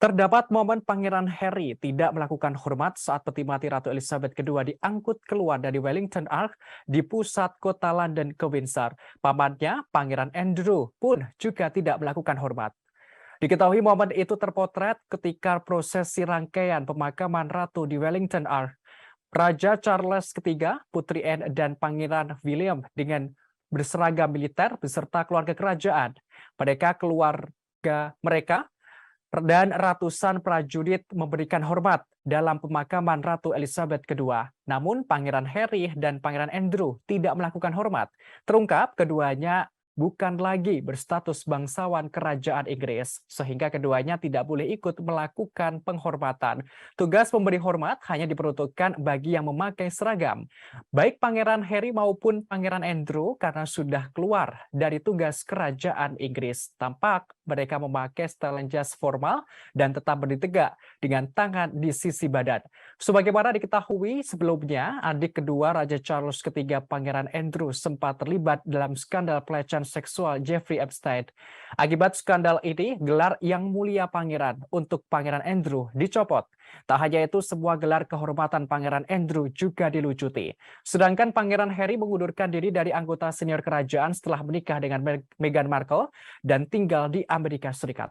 Terdapat momen Pangeran Harry tidak melakukan hormat saat peti mati Ratu Elizabeth II diangkut keluar dari Wellington Arch di pusat kota London ke Windsor. Pamannya, Pangeran Andrew, pun juga tidak melakukan hormat. Diketahui momen itu terpotret ketika prosesi rangkaian pemakaman Ratu di Wellington Arch. Raja Charles III, Putri Anne, dan Pangeran William dengan berseragam militer beserta keluarga kerajaan. Mereka dan ratusan prajurit memberikan hormat dalam pemakaman Ratu Elizabeth II. Namun Pangeran Harry dan Pangeran Andrew tidak melakukan hormat. Terungkap keduanya bukan lagi berstatus bangsawan kerajaan Inggris, sehingga keduanya tidak boleh ikut melakukan penghormatan. Tugas memberi hormat hanya diperuntukkan bagi yang memakai seragam. Baik Pangeran Harry maupun Pangeran Andrew karena sudah keluar dari tugas kerajaan Inggris. Tampak mereka memakai setelan jas formal dan tetap berdiri tegak dengan tangan di sisi badan. Sebagaimana diketahui sebelumnya, adik kedua Raja Charles III, Pangeran Andrew, sempat terlibat dalam skandal pelecehan seksual Jeffrey Epstein. Akibat skandal ini, gelar Yang Mulia Pangeran untuk Pangeran Andrew dicopot. Tak hanya itu, semua gelar kehormatan Pangeran Andrew juga dilucuti. Sedangkan Pangeran Harry mengundurkan diri dari anggota senior kerajaan setelah menikah dengan Meghan Markle dan tinggal di Amerika Serikat.